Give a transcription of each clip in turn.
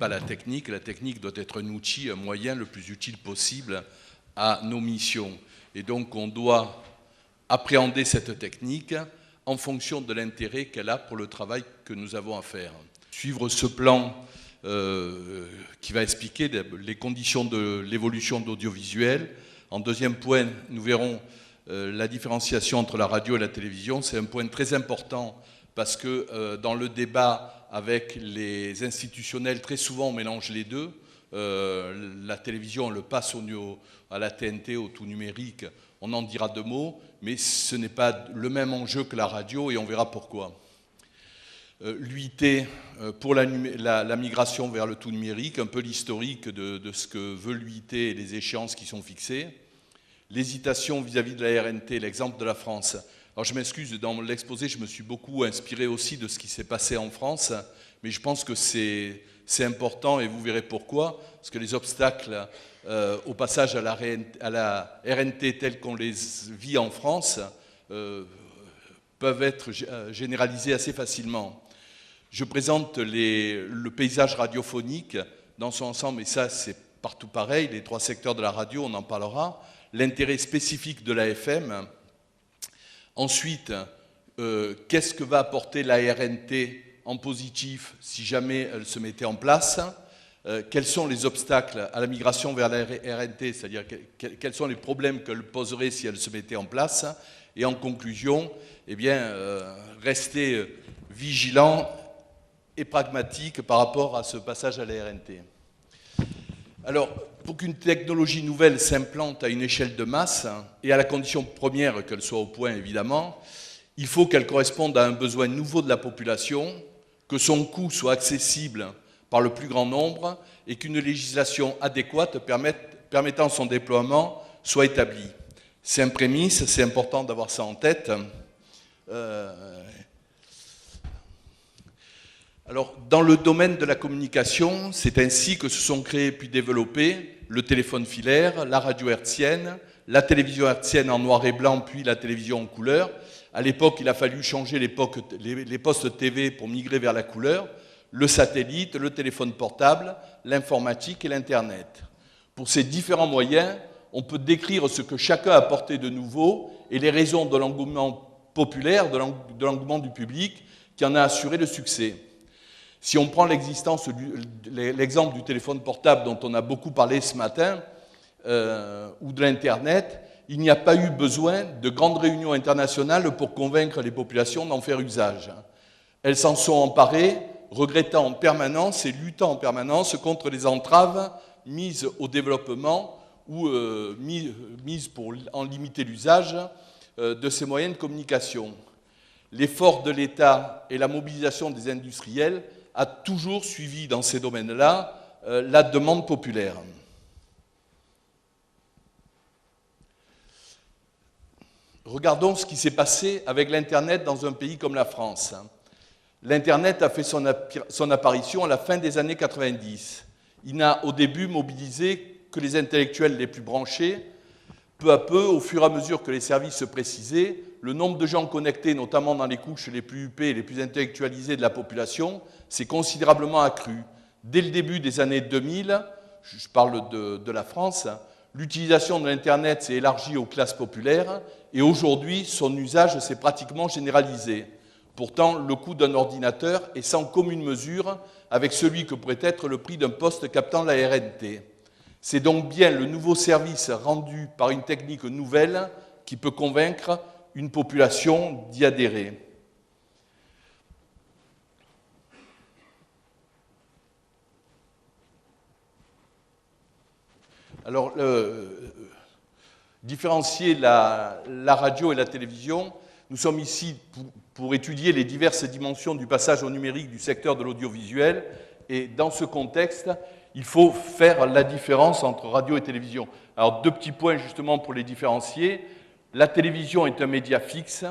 pas la technique doit être un outil, un moyen le plus utile possible à nos missions. Et donc on doit appréhender cette technique en fonction de l'intérêt qu'elle a pour le travail que nous avons à faire. Suivre ce plan qui va expliquer les conditions de l'évolution de l'audiovisuel. En deuxième point, nous verrons la différenciation entre la radio et la télévision. C'est un point très important parce que dans le débat avec les institutionnels, très souvent on mélange les deux. La télévision, on le passe à la TNT, au tout numérique, on en dira deux mots, mais ce n'est pas le même enjeu que la radio et on verra pourquoi. L'UIT pour la migration vers le tout numérique, un peu l'historique de ce que veut l'UIT et les échéances qui sont fixées. L'hésitation vis-à-vis de la RNT, l'exemple de la France. Alors je m'excuse, dans l'exposé, je me suis beaucoup inspiré aussi de ce qui s'est passé en France, mais je pense que c'est important et vous verrez pourquoi, parce que les obstacles au passage à la RNT telle qu'on les vit en France peuvent être généralisés assez facilement. Je présente le paysage radiophonique dans son ensemble, et ça c'est partout pareil, les trois secteurs de la radio, on en parlera, l'intérêt spécifique de la FM. Ensuite, qu'est-ce que va apporter la RNT en positif si jamais elle se mettait en place? Quels sont les obstacles à la migration vers la RNT, c'est-à-dire quels sont les problèmes qu'elle poserait si elle se mettait en place? Et en conclusion, eh bien, rester vigilant et pragmatique par rapport à ce passage à la RNT. Alors, pour qu'une technologie nouvelle s'implante à une échelle de masse, et à la condition première qu'elle soit au point évidemment, il faut qu'elle corresponde à un besoin nouveau de la population, que son coût soit accessible par le plus grand nombre et qu'une législation adéquate permettant son déploiement soit établie. C'est un prémisse, c'est important d'avoir ça en tête. Alors, dans le domaine de la communication, c'est ainsi que se sont créés puis développés le téléphone filaire, la radio hertzienne, la télévision hertzienne en noir et blanc, puis la télévision en couleur. À l'époque, il a fallu changer les postes TV pour migrer vers la couleur, le satellite, le téléphone portable, l'informatique et l'Internet. Pour ces différents moyens, on peut décrire ce que chacun a apporté de nouveau et les raisons de l'engouement populaire, de l'engouement du public qui en a assuré le succès. Si on prend l'exemple du téléphone portable dont on a beaucoup parlé ce matin, ou de l'Internet, il n'y a pas eu besoin de grandes réunions internationales pour convaincre les populations d'en faire usage. Elles s'en sont emparées, regrettant en permanence et luttant en permanence contre les entraves mises au développement ou mises pour en limiter l'usage de ces moyens de communication. L'effort de l'État et la mobilisation des industriels a toujours suivi dans ces domaines-là la demande populaire. Regardons ce qui s'est passé avec l'Internet dans un pays comme la France. L'Internet a fait son apparition à la fin des années 90. Il n'a au début mobilisé que les intellectuels les plus branchés. Peu à peu, au fur et à mesure que les services se précisaient, le nombre de gens connectés, notamment dans les couches les plus huppées et les plus intellectualisées de la population, s'est considérablement accru. Dès le début des années 2000, je parle de la France, l'utilisation de l'Internet s'est élargie aux classes populaires et aujourd'hui, son usage s'est pratiquement généralisé. Pourtant, le coût d'un ordinateur est sans commune mesure avec celui que pourrait être le prix d'un poste captant la RNT. C'est donc bien le nouveau service rendu par une technique nouvelle qui peut convaincre une population d'y adhérer. Alors, différencier la radio et la télévision, nous sommes ici pour étudier les diverses dimensions du passage au numérique du secteur de l'audiovisuel. Et dans ce contexte, il faut faire la différence entre radio et télévision. Alors, deux petits points justement pour les différencier. La télévision est un média fixe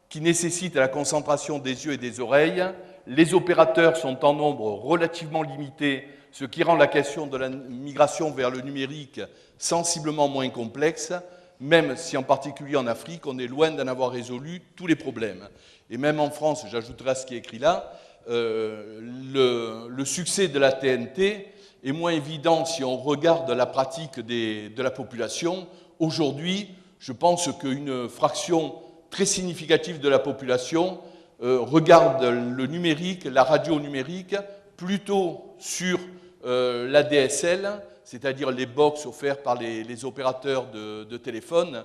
qui nécessite la concentration des yeux et des oreilles. Les opérateurs sont en nombre relativement limité, ce qui rend la question de la migration vers le numérique sensiblement moins complexe, même si en particulier en Afrique, on est loin d'en avoir résolu tous les problèmes. Et même en France, j'ajouterai à ce qui est écrit là, le succès de la TNT est moins évident si on regarde la pratique de la population. Aujourd'hui, je pense qu'une fraction très significative de la population regarde le numérique, la radio numérique, plutôt sur la DSL, c'est-à-dire les box offerts par les opérateurs de téléphone,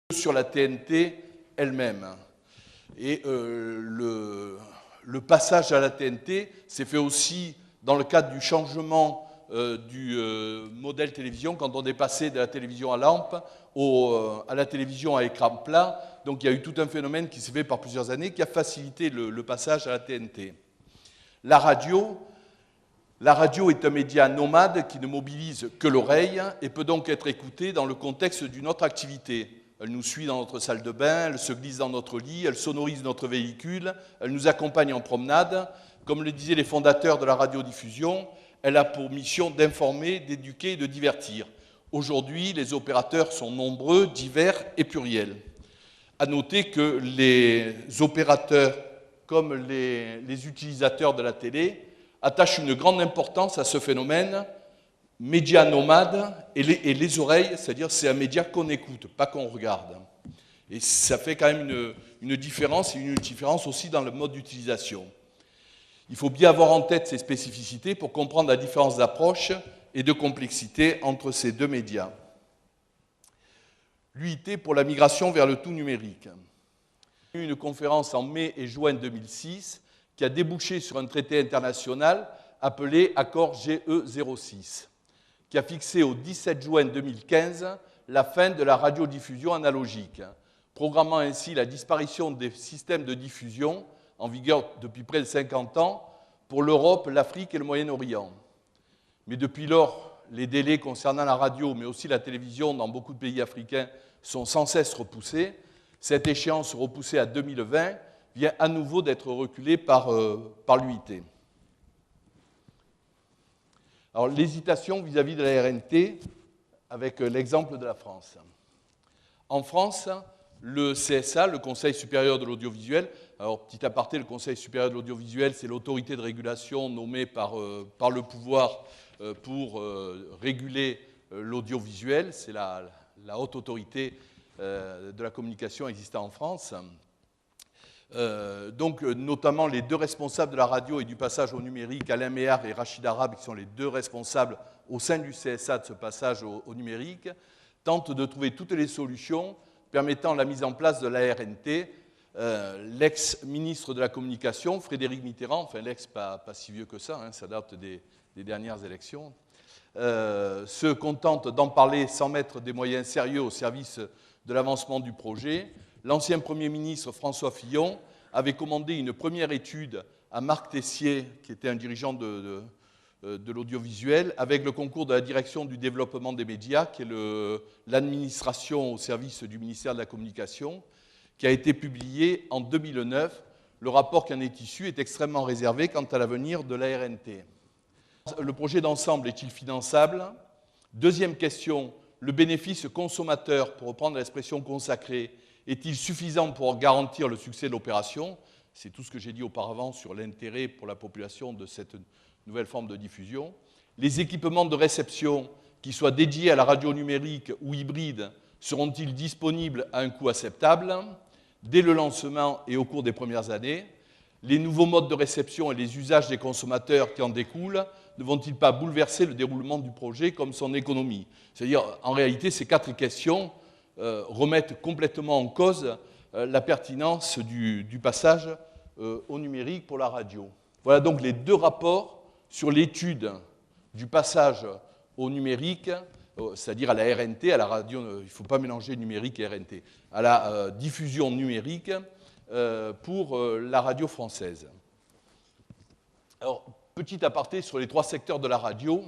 que sur la TNT elle-même. Et le passage à la TNT s'est fait aussi dans le cadre du changement du modèle télévision, quand on est passé de la télévision à lampe à la télévision à écran plat. Donc il y a eu tout un phénomène qui s'est fait par plusieurs années qui a facilité le passage à la TNT. La radio est un média nomade qui ne mobilise que l'oreille et peut donc être écouté dans le contexte d'une autre activité. Elle nous suit dans notre salle de bain, elle se glisse dans notre lit, elle sonorise notre véhicule, elle nous accompagne en promenade. Comme le disaient les fondateurs de la radiodiffusion, elle a pour mission d'informer, d'éduquer et de divertir. Aujourd'hui, les opérateurs sont nombreux, divers et pluriels. À noter que les opérateurs, comme les utilisateurs de la télé, attachent une grande importance à ce phénomène, média nomade, et les oreilles, c'est-à-dire c'est un média qu'on écoute, pas qu'on regarde. Et ça fait quand même une différence, et une différence aussi dans le mode d'utilisation. Il faut bien avoir en tête ces spécificités pour comprendre la différence d'approche et de complexité entre ces deux médias. L'UIT pour la migration vers le tout numérique. Il y a eu une conférence en mai et juin 2006 qui a débouché sur un traité international appelé Accord GE06, qui a fixé au 17 juin 2015 la fin de la radiodiffusion analogique, programmant ainsi la disparition des systèmes de diffusion en vigueur depuis près de 50 ans pour l'Europe, l'Afrique et le Moyen-Orient. Mais depuis lors, les délais concernant la radio, mais aussi la télévision dans beaucoup de pays africains sont sans cesse repoussés. Cette échéance repoussée à 2020 vient à nouveau d'être reculée par l'UIT. Alors, l'hésitation vis-à-vis de la RNT, avec l'exemple de la France. En France, le CSA, le Conseil supérieur de l'audiovisuel, alors petit aparté, le Conseil supérieur de l'audiovisuel, c'est l'autorité de régulation nommée par le pouvoir pour réguler l'audiovisuel, c'est la haute autorité de la communication existant en France. Donc, notamment les deux responsables de la radio et du passage au numérique, Alain Méhard et Rachid Arabe, qui sont les deux responsables au sein du CSA de ce passage au numérique, tentent de trouver toutes les solutions permettant la mise en place de la RNT. L'ex-ministre de la Communication, Frédéric Mitterrand, enfin l'ex pas si vieux que ça, hein, ça date des dernières élections, se contente d'en parler sans mettre des moyens sérieux au service de l'avancement du projet. L'ancien Premier ministre François Fillon avait commandé une première étude à Marc Tessier, qui était un dirigeant de l'audiovisuel, avec le concours de la direction du développement des médias, qui est l'administration au service du ministère de la Communication, qui a été publié en 2009. Le rapport qui en est issu est extrêmement réservé quant à l'avenir de la RNT. Le projet d'ensemble est-il finançable? Deuxième question, le bénéfice consommateur, pour reprendre l'expression consacrée, est-il suffisant pour garantir le succès de l'opération? C'est tout ce que j'ai dit auparavant sur l'intérêt pour la population de cette nouvelle forme de diffusion. Les équipements de réception, qui soient dédiés à la radio numérique ou hybrides, seront-ils disponibles à un coût acceptable dès le lancement et au cours des premières années? Les nouveaux modes de réception et les usages des consommateurs qui en découlent ne vont-ils pas bouleverser le déroulement du projet comme son économie? C'est-à-dire, en réalité, ces quatre questions remettent complètement en cause la pertinence du passage au numérique pour la radio. Voilà donc les deux rapports sur l'étude du passage au numérique, c'est-à-dire à la RNT, à la radio, il ne faut pas mélanger numérique et RNT, à la diffusion numérique pour la radio française. Alors, petit aparté sur les trois secteurs de la radio.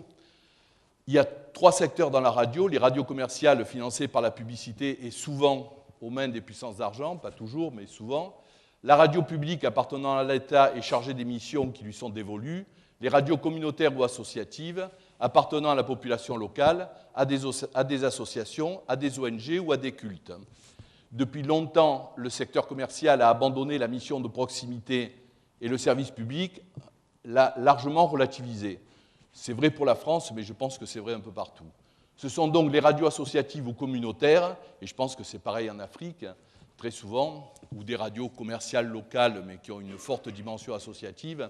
Il y a trois secteurs dans la radio. Les radios commerciales financées par la publicité et souvent aux mains des puissances d'argent, pas toujours, mais souvent. La radio publique appartenant à l'État et chargée des missions qui lui sont dévolues. Les radios communautaires ou associatives appartenant à la population locale, à des associations, à des ONG ou à des cultes. Depuis longtemps, le secteur commercial a abandonné la mission de proximité et le service public l'a largement relativisé. C'est vrai pour la France, mais je pense que c'est vrai un peu partout. Ce sont donc les radios associatives ou communautaires, et je pense que c'est pareil en Afrique, très souvent, ou des radios commerciales locales, mais qui ont une forte dimension associative,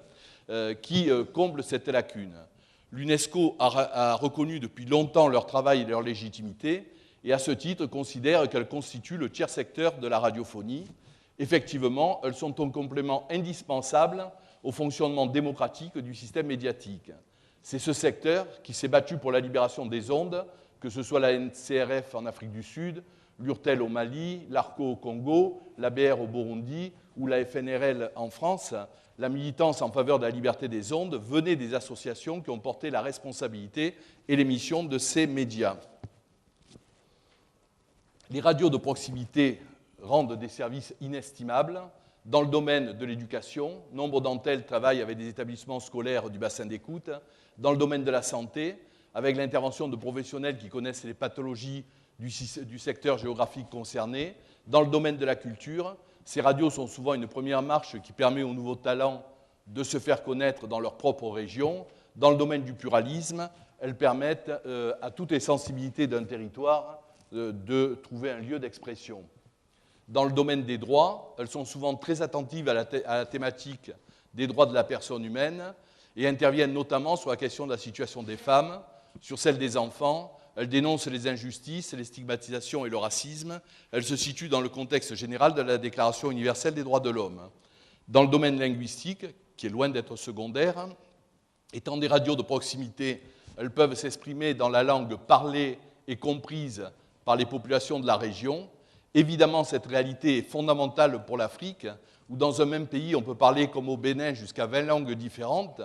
qui comblent cette lacune. L'UNESCO a reconnu depuis longtemps leur travail et leur légitimité, et à ce titre considère qu'elles constituent le tiers secteur de la radiophonie. Effectivement, elles sont un complément indispensable au fonctionnement démocratique du système médiatique. C'est ce secteur qui s'est battu pour la libération des ondes, que ce soit la NCRF en Afrique du Sud, l'URTEL au Mali, l'ARCO au Congo, l'ABR au Burundi ou la FNRL en France. La militance en faveur de la liberté des ondes venait des associations qui ont porté la responsabilité et les missions de ces médias. Les radios de proximité rendent des services inestimables. Dans le domaine de l'éducation, nombre d'entre elles travaillent avec des établissements scolaires du bassin d'écoute. Dans le domaine de la santé, avec l'intervention de professionnels qui connaissent les pathologies du secteur géographique concerné. Dans le domaine de la culture, ces radios sont souvent une première marche qui permet aux nouveaux talents de se faire connaître dans leur propre région. Dans le domaine du pluralisme, elles permettent à toutes les sensibilités d'un territoire de trouver un lieu d'expression. Dans le domaine des droits, elles sont souvent très attentives à la thématique des droits de la personne humaine et interviennent notamment sur la question de la situation des femmes, sur celle des enfants. Elles dénoncent les injustices, les stigmatisations et le racisme. Elles se situent dans le contexte général de la Déclaration universelle des droits de l'homme. Dans le domaine linguistique, qui est loin d'être secondaire, étant des radios de proximité, elles peuvent s'exprimer dans la langue parlée et comprise par les populations de la région. Évidemment, cette réalité est fondamentale pour l'Afrique, où dans un même pays, on peut parler, comme au Bénin, jusqu'à 20 langues différentes.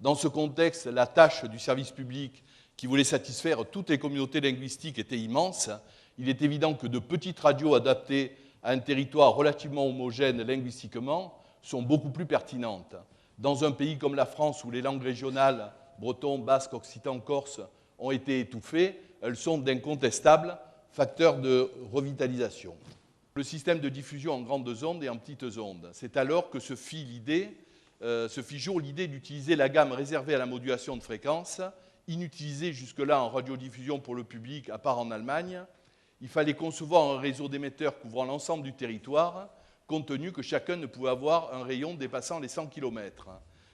Dans ce contexte, la tâche du service public qui voulait satisfaire toutes les communautés linguistiques était immense. Il est évident que de petites radios adaptées à un territoire relativement homogène linguistiquement sont beaucoup plus pertinentes. Dans un pays comme la France, où les langues régionales, breton, basque, occitan, corse, ont été étouffées, elles sont d'incontestables facteurs de revitalisation. Le système de diffusion en grandes ondes et en petites ondes. C'est alors que se fit jour l'idée d'utiliser la gamme réservée à la modulation de fréquences, inutilisée jusque-là en radiodiffusion pour le public, à part en Allemagne. Il fallait concevoir un réseau d'émetteurs couvrant l'ensemble du territoire, compte tenu que chacun ne pouvait avoir un rayon dépassant les 100 km.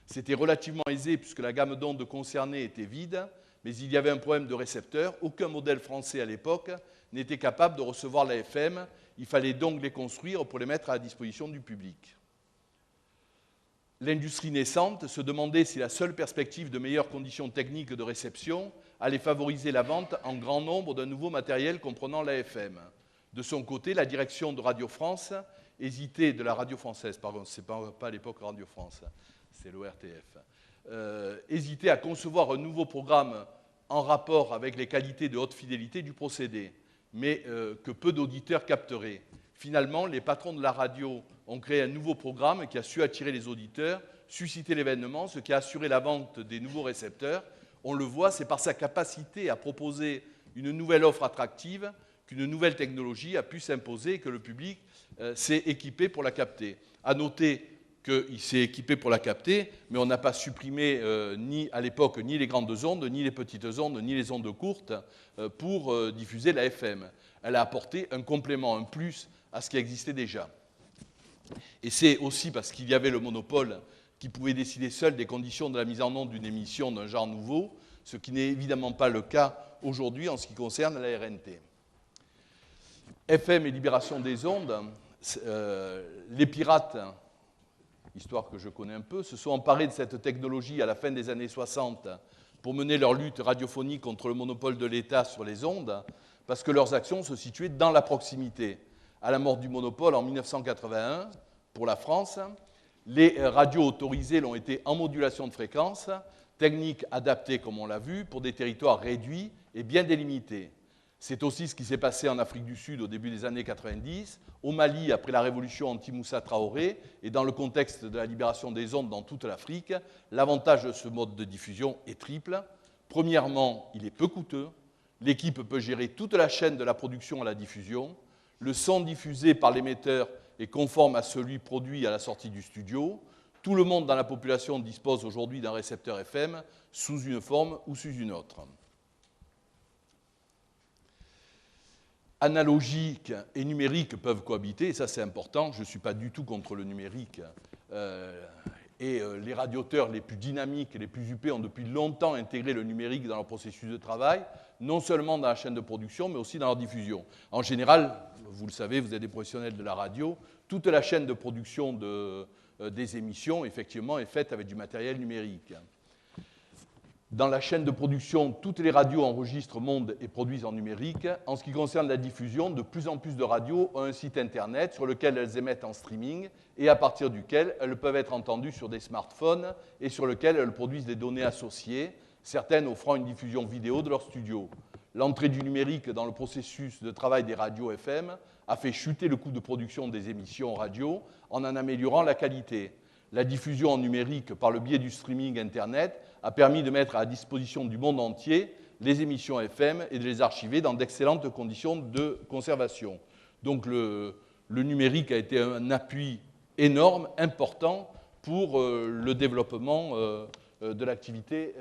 C'était relativement aisé puisque la gamme d'ondes concernée était vide, mais il y avait un problème de récepteurs. Aucun modèle français à l'époque n'était capable de recevoir la FM. Il fallait donc les construire pour les mettre à la disposition du public. L'industrie naissante se demandait si la seule perspective de meilleures conditions techniques de réception allait favoriser la vente en grand nombre d'un nouveau matériel comprenant la FM. De son côté, la direction de Radio France hésitait, de la radio française, pardon, ce n'est pas à l'époque Radio France, c'est l'ORTF, hésitait à concevoir un nouveau programme en rapport avec les qualités de haute fidélité du procédé, mais que peu d'auditeurs capteraient. Finalement, les patrons de la radio ont créé un nouveau programme qui a su attirer les auditeurs, susciter l'événement, ce qui a assuré la vente des nouveaux récepteurs. On le voit, c'est par sa capacité à proposer une nouvelle offre attractive qu'une nouvelle technologie a pu s'imposer et que le public s'est équipé pour la capter. À noter qu'il s'est équipé pour la capter, mais on n'a pas supprimé ni à l'époque ni les grandes ondes, ni les petites ondes, ni les ondes courtes pour diffuser la FM. Elle a apporté un complément, un plus à ce qui existait déjà. Et c'est aussi parce qu'il y avait le monopole qui pouvait décider seul des conditions de la mise en onde d'une émission d'un genre nouveau, ce qui n'est évidemment pas le cas aujourd'hui en ce qui concerne la RNT. FM et libération des ondes, les pirates, histoire que je connais un peu, se sont emparés de cette technologie à la fin des années 60 pour mener leur lutte radiophonique contre le monopole de l'État sur les ondes, parce que leurs actions se situaient dans la proximité. À la mort du monopole en 1981, pour la France, les radios autorisées l'ont été en modulation de fréquence, technique adaptée, comme on l'a vu, pour des territoires réduits et bien délimités. C'est aussi ce qui s'est passé en Afrique du Sud au début des années 90, au Mali après la révolution anti-Moussa Traoré et dans le contexte de la libération des ondes dans toute l'Afrique. L'avantage de ce mode de diffusion est triple. Premièrement, il est peu coûteux. L'équipe peut gérer toute la chaîne de la production à la diffusion. Le son diffusé par l'émetteur est conforme à celui produit à la sortie du studio. Tout le monde dans la population dispose aujourd'hui d'un récepteur FM sous une forme ou sous une autre. Analogique et numérique peuvent cohabiter, et ça c'est important, je ne suis pas du tout contre le numérique. Les radioteurs les plus dynamiques et les plus huppés ont depuis longtemps intégré le numérique dans leur processus de travail, non seulement dans la chaîne de production, mais aussi dans leur diffusion. En général, vous le savez, vous êtes des professionnels de la radio, toute la chaîne de production des émissions, effectivement, est faite avec du matériel numérique. Dans la chaîne de production, toutes les radios enregistrent, montent et produisent en numérique. En ce qui concerne la diffusion, de plus en plus de radios ont un site internet sur lequel elles émettent en streaming et à partir duquel elles peuvent être entendues sur des smartphones et sur lequel elles produisent des données associées, certaines offrant une diffusion vidéo de leur studio. L'entrée du numérique dans le processus de travail des radios FM a fait chuter le coût de production des émissions radio en améliorant la qualité. La diffusion en numérique par le biais du streaming Internet a permis de mettre à disposition du monde entier les émissions FM et de les archiver dans d'excellentes conditions de conservation. Donc le numérique a été un appui énorme, important pour le développement de l'activité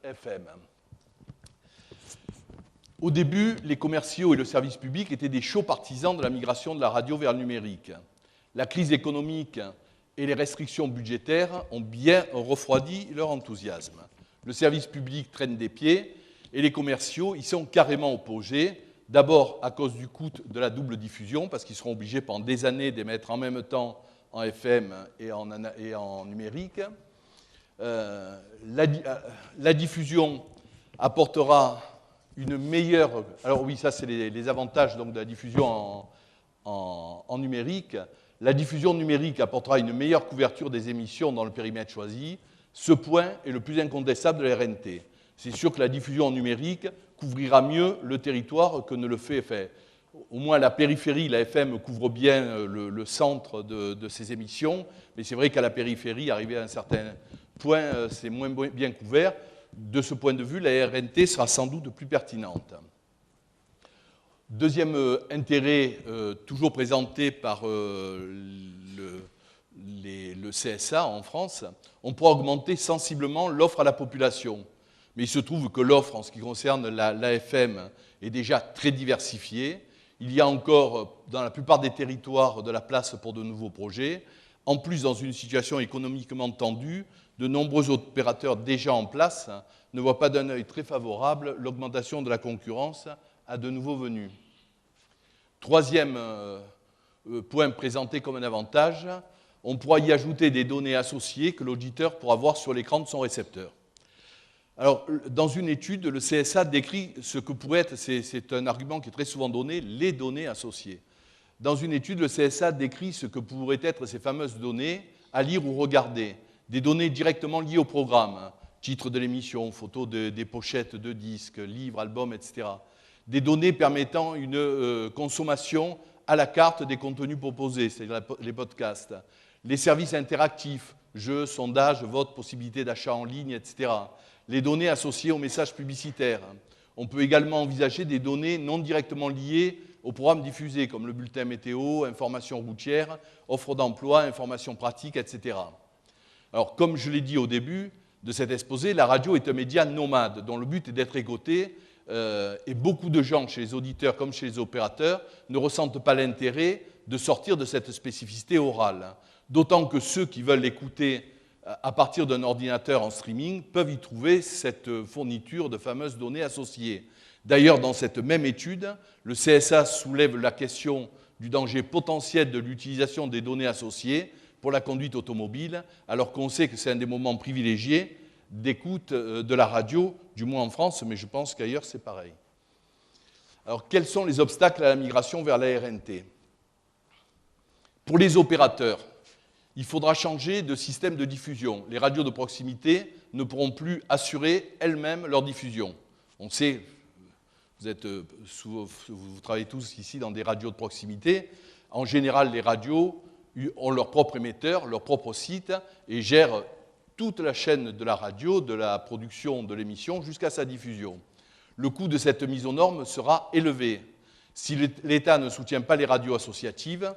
FM. Au début, les commerciaux et le service public étaient des chauds partisans de la migration de la radio vers le numérique. La crise économique et les restrictions budgétaires ont bien refroidi leur enthousiasme. Le service public traîne des pieds et les commerciaux y sont carrément opposés, d'abord à cause du coût de la double diffusion, parce qu'ils seront obligés pendant des années d'émettre en même temps en FM et en numérique. La diffusion apportera une meilleure... Alors oui, ça c'est les avantages donc, de la diffusion en numérique. La diffusion numérique apportera une meilleure couverture des émissions dans le périmètre choisi. Ce point est le plus incontestable de la RNT. C'est sûr que la diffusion numérique couvrira mieux le territoire que ne le fait. Au moins la périphérie, la FM couvre bien le centre de ces émissions, mais c'est vrai qu'à la périphérie, arrivé à un certain point, c'est moins bien couvert. De ce point de vue, la RNT sera sans doute plus pertinente. Deuxième intérêt, toujours présenté par le CSA en France, on pourra augmenter sensiblement l'offre à la population. Mais il se trouve que l'offre, en ce qui concerne l'AFM, est déjà très diversifiée. Il y a encore, dans la plupart des territoires, de la place pour de nouveaux projets. En plus, dans une situation économiquement tendue, de nombreux opérateurs déjà en place ne voient pas d'un œil très favorable l'augmentation de la concurrence à de nouveaux venus. Troisième point présenté comme un avantage, on pourra y ajouter des données associées que l'auditeur pourra voir sur l'écran de son récepteur. Alors, dans une étude, le CSA décrit ce que pourrait être, c'est un argument qui est très souvent donné, les données associées. Dans une étude, le CSA décrit ce que pourraient être ces fameuses données à lire ou regarder, des données directement liées au programme, titre de l'émission, photos des pochettes de disques, livres, albums, etc. Des données permettant une consommation à la carte des contenus proposés, c'est-à-dire les podcasts, les services interactifs, jeux, sondages, votes, possibilités d'achat en ligne, etc. Les données associées aux messages publicitaires. On peut également envisager des données non directement liées aux programmes diffusés, comme le bulletin météo, informations routières, offres d'emploi, informations pratiques, etc. Alors, comme je l'ai dit au début de cet exposé, la radio est un média nomade, dont le but est d'être écouté, et beaucoup de gens, chez les auditeurs comme chez les opérateurs, ne ressentent pas l'intérêt de sortir de cette spécificité orale. D'autant que ceux qui veulent l'écouter à partir d'un ordinateur en streaming peuvent y trouver cette fourniture de fameuses données associées. D'ailleurs, dans cette même étude, le CSA soulève la question du danger potentiel de l'utilisation des données associées pour la conduite automobile, alors qu'on sait que c'est un des moments privilégiés d'écoute de la radio, du moins en France, mais je pense qu'ailleurs c'est pareil. Alors, quels sont les obstacles à la migration vers la RNT? Pour les opérateurs, il faudra changer de système de diffusion. Les radios de proximité ne pourront plus assurer elles-mêmes leur diffusion. On sait, vous travaillez tous ici dans des radios de proximité, en général les radios ont leur propre émetteur, leur propre site et gèrent toute la chaîne de la radio, de la production de l'émission jusqu'à sa diffusion. Le coût de cette mise aux normes sera élevé. Si l'État ne soutient pas les radios associatives,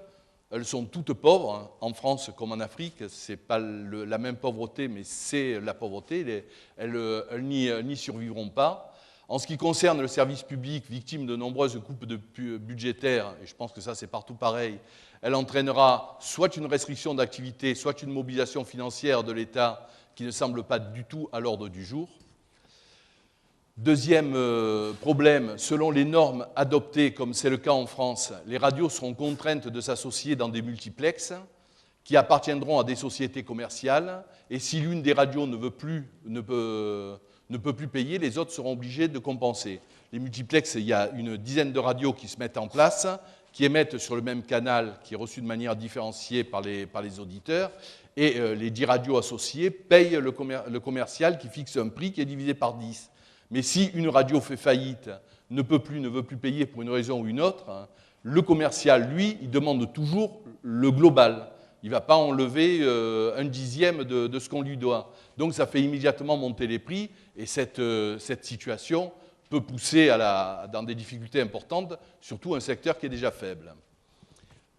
elles sont toutes pauvres, hein, en France comme en Afrique. Ce n'est pas la même pauvreté, mais c'est la pauvreté. Elles n'y survivront pas. En ce qui concerne le service public, victime de nombreuses coupes budgétaires, et je pense que ça c'est partout pareil, elle entraînera soit une restriction d'activité, soit une mobilisation financière de l'État qui ne semble pas du tout à l'ordre du jour. Deuxième problème, selon les normes adoptées, comme c'est le cas en France, les radios seront contraintes de s'associer dans des multiplexes qui appartiendront à des sociétés commerciales, et si l'une des radios ne peut plus payer, les autres seront obligés de compenser. Les multiplexes, il y a une dizaine de radios qui se mettent en place, qui émettent sur le même canal, qui est reçu de manière différenciée par les auditeurs, et les 10 radios associées payent le commercial qui fixe un prix qui est divisé par 10. Mais si une radio fait faillite, ne veut plus payer pour une raison ou une autre, hein, le commercial, lui, il demande toujours le global. Il ne va pas enlever un dixième de ce qu'on lui doit. Donc ça fait immédiatement monter les prix, et cette situation peut pousser dans des difficultés importantes, surtout un secteur qui est déjà faible.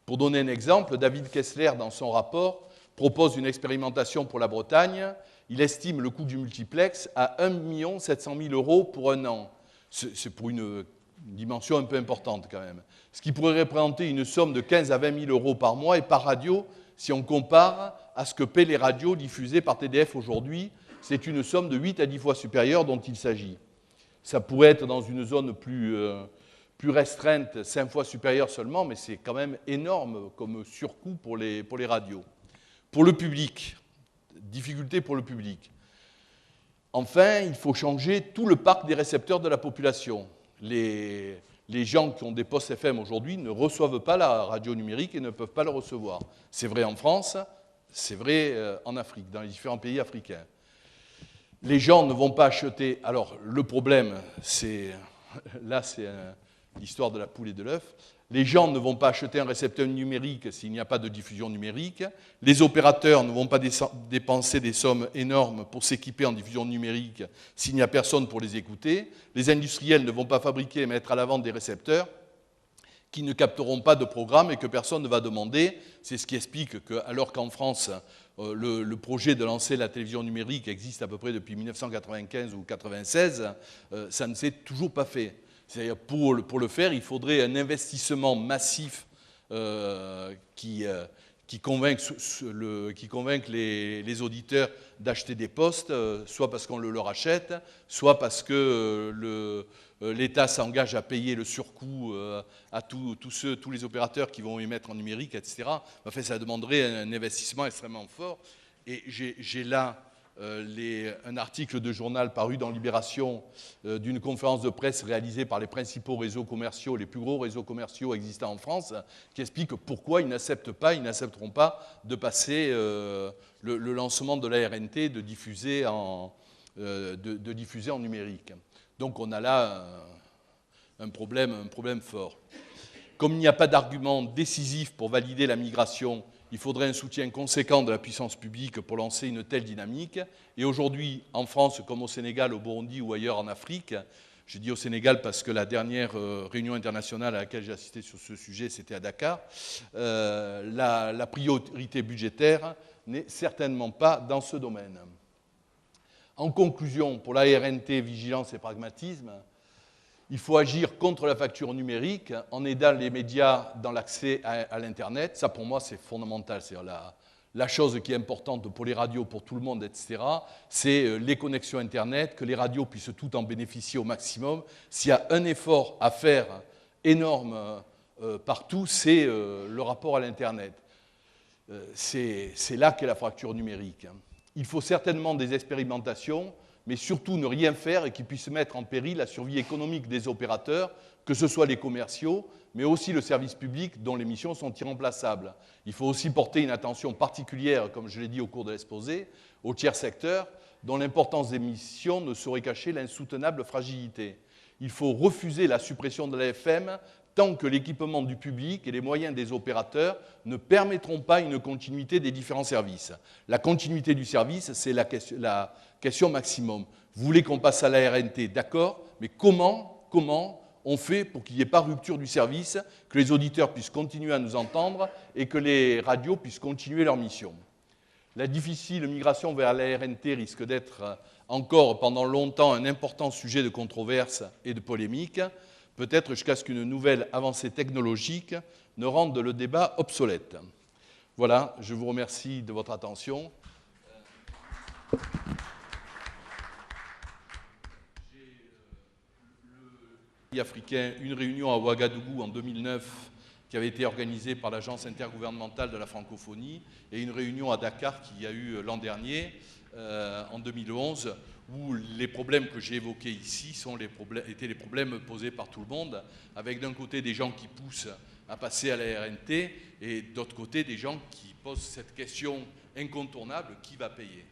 Pour donner un exemple, David Kessler, dans son rapport, propose une expérimentation pour la Bretagne. Il estime le coût du multiplex à 1 700 000 € pour un an. C'est pour une dimension un peu importante quand même. Ce qui pourrait représenter une somme de 15 à 20 000 € par mois et par radio, si on compare à ce que paient les radios diffusées par TDF aujourd'hui. C'est une somme de 8 à 10 fois supérieure dont il s'agit. Ça pourrait être dans une zone plus restreinte, 5 fois supérieure seulement, mais c'est quand même énorme comme surcoût pour les radios. Pour le public, difficulté pour le public. Enfin, il faut changer tout le parc des récepteurs de la population. Les gens qui ont des postes FM aujourd'hui ne reçoivent pas la radio numérique et ne peuvent pas le recevoir. C'est vrai en France, c'est vrai en Afrique, dans les différents pays africains. Les gens ne vont pas acheter... Alors, le problème, là, c'est l'histoire de la poule et de l'œuf. Les gens ne vont pas acheter un récepteur numérique s'il n'y a pas de diffusion numérique. Les opérateurs ne vont pas dépenser des sommes énormes pour s'équiper en diffusion numérique s'il n'y a personne pour les écouter. Les industriels ne vont pas fabriquer et mettre à la vente des récepteurs qui ne capteront pas de programme et que personne ne va demander. C'est ce qui explique que, alors qu'en France, le projet de lancer la télévision numérique existe à peu près depuis 1995 ou 1996, ça ne s'est toujours pas fait. C'est-à-dire pour le faire, il faudrait un investissement massif qui convainc les auditeurs d'acheter des postes, soit parce qu'on le leur achète, soit parce que l'État s'engage à payer le surcoût à tous les opérateurs qui vont émettre en numérique, etc. Enfin, ça demanderait un investissement extrêmement fort. Et j'ai là un article de journal paru dans Libération d'une conférence de presse réalisée par les principaux réseaux commerciaux, les plus gros réseaux commerciaux existants en France, qui explique pourquoi ils n'accepteront pas de passer le lancement de la RNT, de diffuser en numérique. Donc on a là un problème fort. Comme il n'y a pas d'argument décisif pour valider la migration, il faudrait un soutien conséquent de la puissance publique pour lancer une telle dynamique. Et aujourd'hui, en France, comme au Sénégal, au Burundi ou ailleurs en Afrique, je dis au Sénégal parce que la dernière réunion internationale à laquelle j'ai assisté sur ce sujet, c'était à Dakar, la priorité budgétaire n'est certainement pas dans ce domaine. En conclusion, pour la RNT, vigilance et pragmatisme, il faut agir contre la facture numérique en aidant les médias dans l'accès à l'Internet. Ça, pour moi, c'est fondamental. C'est-à-dire la chose qui est importante pour les radios, pour tout le monde, etc., c'est les connexions Internet, que les radios puissent tout en bénéficier au maximum. S'il y a un effort à faire énorme partout, c'est le rapport à l'Internet. C'est là qu'est la fracture numérique. Il faut certainement des expérimentations, mais surtout ne rien faire et qui puisse mettre en péril la survie économique des opérateurs, que ce soit les commerciaux, mais aussi le service public dont les missions sont irremplaçables. Il faut aussi porter une attention particulière, comme je l'ai dit au cours de l'exposé, au tiers secteur, dont l'importance des missions ne saurait cacher l'insoutenable fragilité. Il faut refuser la suppression de la FM tant que l'équipement du public et les moyens des opérateurs ne permettront pas une continuité des différents services. La continuité du service, c'est la question maximum. Vous voulez qu'on passe à la RNT, d'accord, mais comment on fait pour qu'il n'y ait pas rupture du service, que les auditeurs puissent continuer à nous entendre et que les radios puissent continuer leur mission. La difficile migration vers la RNT risque d'être encore pendant longtemps un important sujet de controverse et de polémique, peut-être jusqu'à ce qu'une nouvelle avancée technologique ne rende le débat obsolète. Voilà, je vous remercie de votre attention. Africain, une réunion à Ouagadougou en 2009 qui avait été organisée par l'Agence intergouvernementale de la francophonie et une réunion à Dakar qu'il y a eu l'an dernier, en 2011, où les problèmes que j'ai évoqués ici étaient les problèmes posés par tout le monde, avec d'un côté des gens qui poussent à passer à la RNT et d'autre côté des gens qui posent cette question incontournable, qui va payer ?